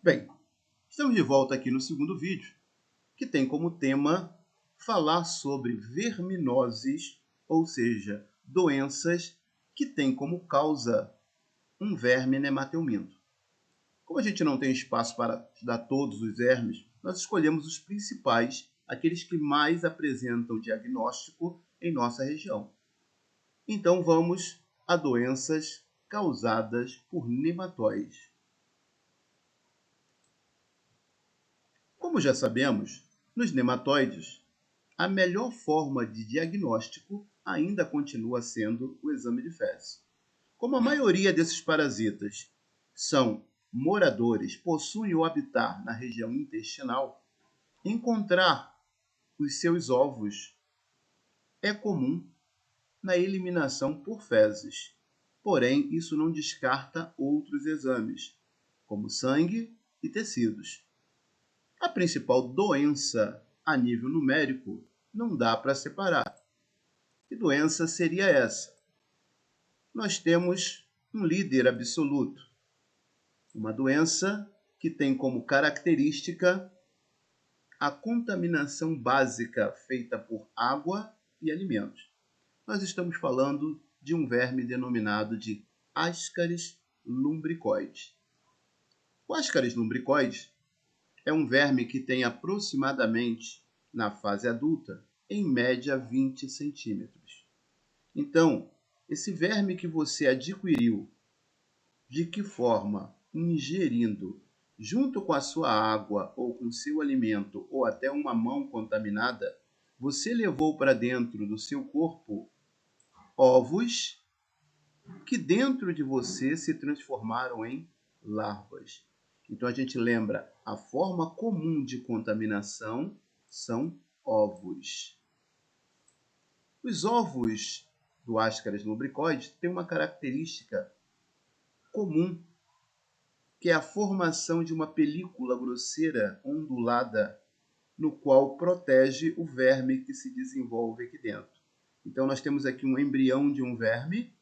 Bem, estamos de volta aqui no segundo vídeo, que tem como tema falar sobre verminoses, ou seja, doenças que têm como causa um verme nematelminto. Como a gente não tem espaço para estudar todos os vermes, nós escolhemos os principais, aqueles que mais apresentam diagnóstico em nossa região. Então vamos a doenças causadas por nematóides. Como já sabemos, nos nematóides, a melhor forma de diagnóstico ainda continua sendo o exame de fezes. Como a maioria desses parasitas são moradores, possuem o habitat na região intestinal, encontrar os seus ovos é comum na eliminação por fezes. Porém, isso não descarta outros exames, como sangue e tecidos. A principal doença a nível numérico não dá para separar. Que doença seria essa? Nós temos um líder absoluto, uma doença que tem como característica a contaminação básica feita por água e alimentos. Nós estamos falando de um verme denominado de Ascaris lumbricoides. O Ascaris lumbricoides é um verme que tem aproximadamente, na fase adulta, em média 20 centímetros. Então, esse verme que você adquiriu, de que forma? Ingerindo, junto com a sua água ou com seu alimento ou até uma mão contaminada, você levou para dentro do seu corpo ovos que dentro de você se transformaram em larvas. Então a gente lembra, a forma comum de contaminação são ovos. Os ovos do Ascaris lumbricoides têm uma característica comum, que é a formação de uma película grosseira ondulada, no qual protege o verme que se desenvolve aqui dentro. Então nós temos aqui um embrião de um verme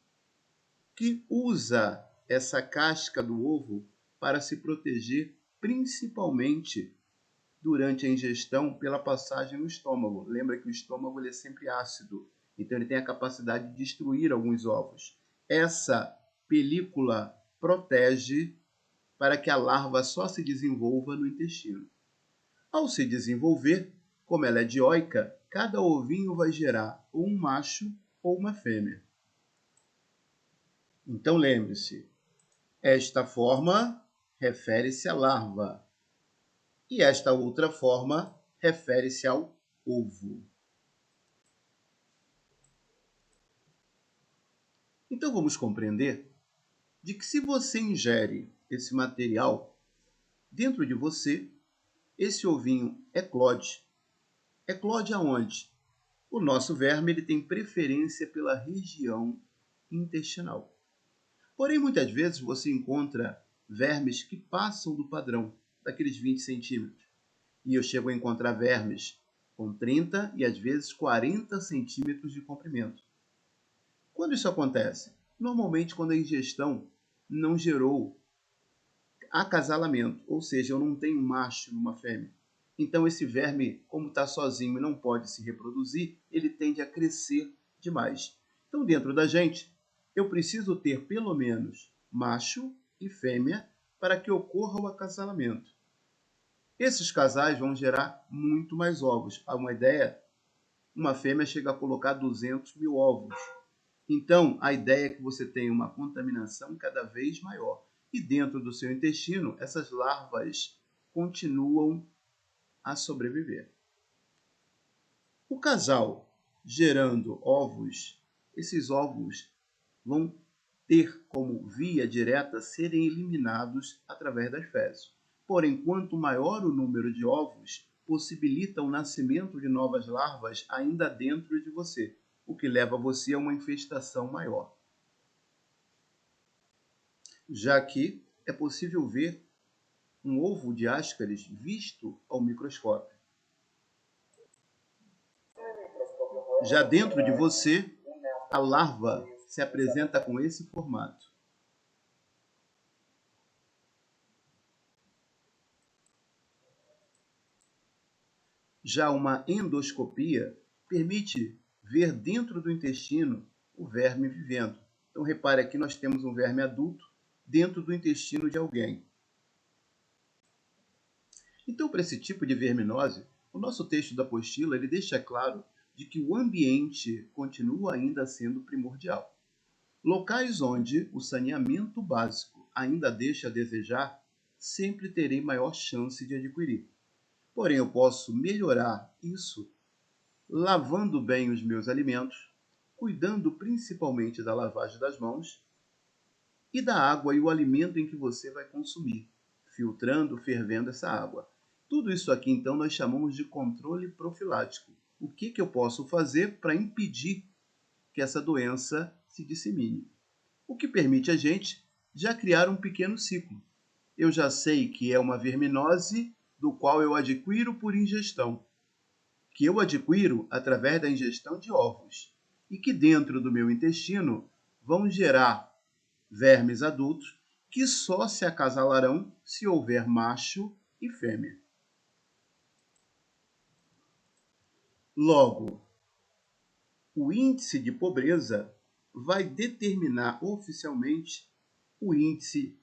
que usa essa casca do ovo para se proteger, principalmente durante a ingestão pela passagem no estômago. Lembra que o estômago ele é sempre ácido, então ele tem a capacidade de destruir alguns ovos. Essa película protege para que a larva só se desenvolva no intestino. Ao se desenvolver, como ela é dioica, cada ovinho vai gerar ou um macho ou uma fêmea. Então lembre-se, esta forma refere-se à larva e esta outra forma refere-se ao ovo. Então vamos compreender de que se você ingere esse material dentro de você, esse ovinho eclode. Eclode aonde? O nosso verme ele tem preferência pela região intestinal. Porém, muitas vezes você encontra vermes que passam do padrão, daqueles 20 centímetros. E eu chego a encontrar vermes com 30 e às vezes 40 centímetros de comprimento. Quando isso acontece? Normalmente quando a ingestão não gerou acasalamento, ou seja, eu não tenho macho numa fêmea. Então esse verme, como está sozinho e não pode se reproduzir, ele tende a crescer demais. Então dentro da gente, eu preciso ter pelo menos macho e fêmea para que ocorra o acasalamento. Esses casais vão gerar muito mais ovos. Há uma ideia, uma fêmea chega a colocar 200 mil ovos. Então, a ideia é que você tenha uma contaminação cada vez maior. E dentro do seu intestino, essas larvas continuam a sobreviver. O casal gerando ovos, esses ovos vão ter como via direta serem eliminados através das fezes. Porém, quanto maior o número de ovos, possibilita o nascimento de novas larvas ainda dentro de você, o que leva você a uma infestação maior. Já que é possível ver um ovo de Ascaris visto ao microscópio. Já dentro de você, a larva se apresenta com esse formato. Já uma endoscopia permite ver dentro do intestino o verme vivendo. Então, repare aqui, nós temos um verme adulto dentro do intestino de alguém. Então, para esse tipo de verminose, o nosso texto da apostila ele deixa claro de que o ambiente continua ainda sendo primordial. Locais onde o saneamento básico ainda deixa a desejar, sempre terei maior chance de adquirir. Porém, eu posso melhorar isso lavando bem os meus alimentos, cuidando principalmente da lavagem das mãos e da água e o alimento em que você vai consumir, filtrando, fervendo essa água. Tudo isso aqui, então, nós chamamos de controle profilático. O que eu posso fazer para impedir que essa doença se dissemine? O que permite a gente já criar um pequeno ciclo. Eu já sei que é uma verminose do qual eu adquiro por ingestão, que eu adquiro através da ingestão de ovos e que dentro do meu intestino vão gerar vermes adultos que só se acasalarão se houver macho e fêmea. Logo, o índice de pobreza vai determinar oficialmente o índice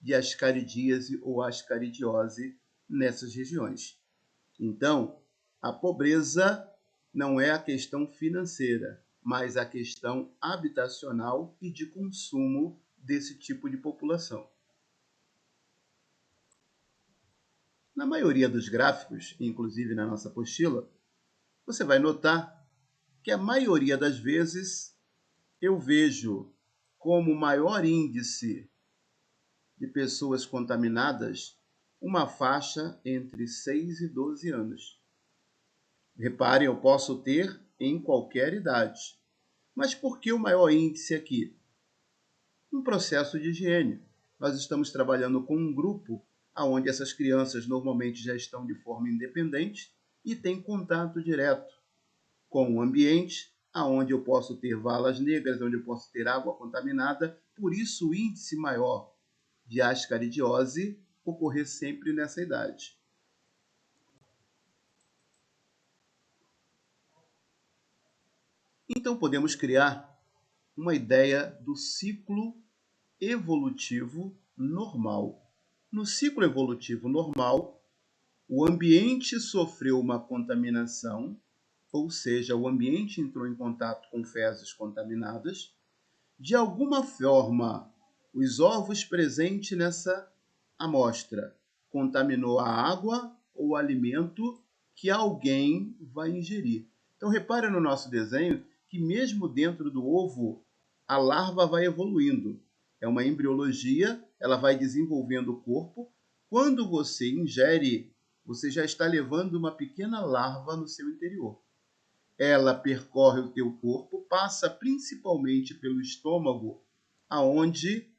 de ascaridíase ou ascaridiose nessas regiões. Então, a pobreza não é a questão financeira, mas a questão habitacional e de consumo desse tipo de população. Na maioria dos gráficos, inclusive na nossa apostila, você vai notar que a maioria das vezes eu vejo como maior índice de pessoas contaminadas uma faixa entre 6 e 12 anos. Reparem, eu posso ter em qualquer idade. Mas por que o maior índice aqui? Um processo de higiene. Nós estamos trabalhando com um grupo onde essas crianças normalmente já estão de forma independente e têm contato direto com o ambiente, aonde eu posso ter valas negras, onde eu posso ter água contaminada. Por isso, o índice maior de ascaridiose ocorrer sempre nessa idade. Então, podemos criar uma ideia do ciclo evolutivo normal. No ciclo evolutivo normal, o ambiente sofreu uma contaminação, ou seja, o ambiente entrou em contato com fezes contaminadas. De alguma forma, os ovos presentes nessa amostra contaminou a água ou o alimento que alguém vai ingerir. Então, repare no nosso desenho que mesmo dentro do ovo, a larva vai evoluindo. É uma embriologia, ela vai desenvolvendo o corpo. Quando você ingere, você já está levando uma pequena larva no seu interior. Ela percorre o teu corpo, passa principalmente pelo estômago, aonde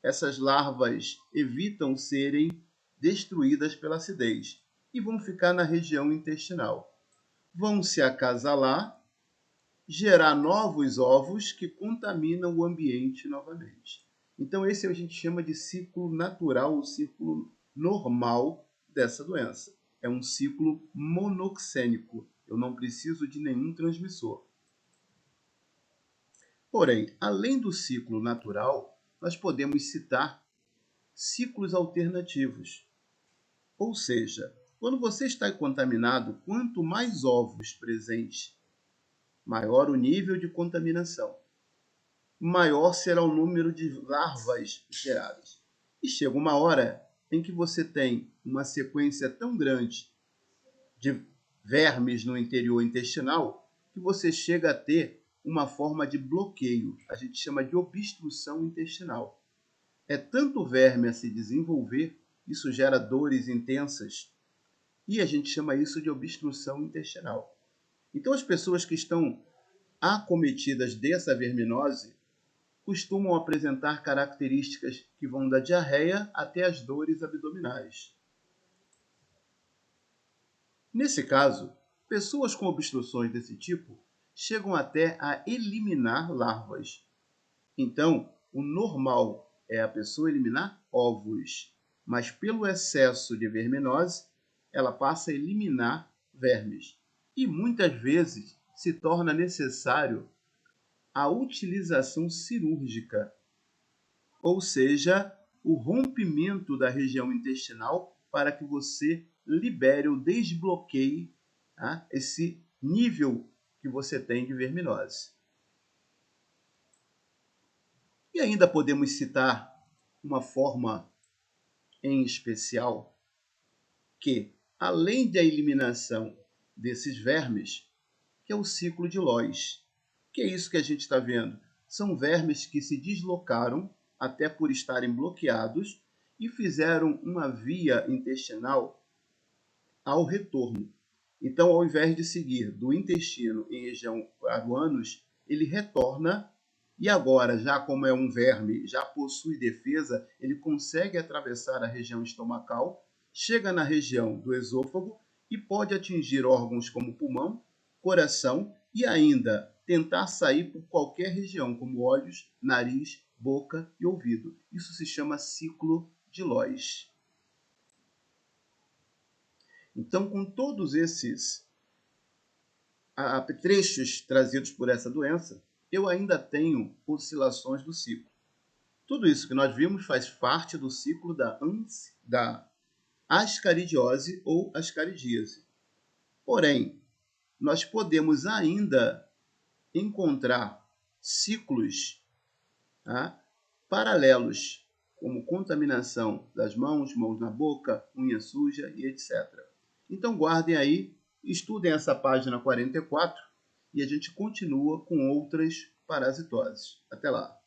essas larvas evitam serem destruídas pela acidez e vão ficar na região intestinal. Vão se acasalar, gerar novos ovos que contaminam o ambiente novamente. Então, esse a gente chama de ciclo natural, o ciclo normal dessa doença. É um ciclo monoxênico. Eu não preciso de nenhum transmissor. Porém, além do ciclo natural, nós podemos citar ciclos alternativos. Ou seja, quando você está contaminado, quanto mais ovos presentes, maior o nível de contaminação, maior será o número de larvas geradas. E chega uma hora em que você tem uma sequência tão grande de vermes no interior intestinal que você chega a ter uma forma de bloqueio. A gente chama de obstrução intestinal. É tanto verme a se desenvolver, isso gera dores intensas, e a gente chama isso de obstrução intestinal. Então, as pessoas que estão acometidas dessa verminose costumam apresentar características que vão da diarreia até as dores abdominais. Nesse caso, pessoas com obstruções desse tipo chegam até a eliminar larvas. Então, o normal é a pessoa eliminar ovos, mas pelo excesso de verminose, ela passa a eliminar vermes. E muitas vezes se torna necessário a utilização cirúrgica, ou seja, o rompimento da região intestinal para que você libere ou desbloqueie, tá, esse nível que você tem de verminose. E ainda podemos citar uma forma em especial que, além da eliminação desses vermes, que é o ciclo de Lois. Que é isso que a gente está vendo? São vermes que se deslocaram, até por estarem bloqueados, e fizeram uma via intestinal ao retorno. Então, ao invés de seguir do intestino em região para o ânus, ele retorna e agora, já como é um verme, já possui defesa, ele consegue atravessar a região estomacal, chega na região do esôfago e pode atingir órgãos como pulmão, coração e ainda tentar sair por qualquer região, como olhos, nariz, boca e ouvido. Isso se chama ciclo de Lois. Então, com todos esses trechos trazidos por essa doença, eu ainda tenho oscilações do ciclo. Tudo isso que nós vimos faz parte do ciclo da ascaridiose ou ascaridíase. Porém, nós podemos ainda encontrar ciclos, tá, paralelos, como contaminação das mãos na boca, unha suja e etc. Então guardem aí, estudem essa página 44 e a gente continua com outras parasitoses. Até lá!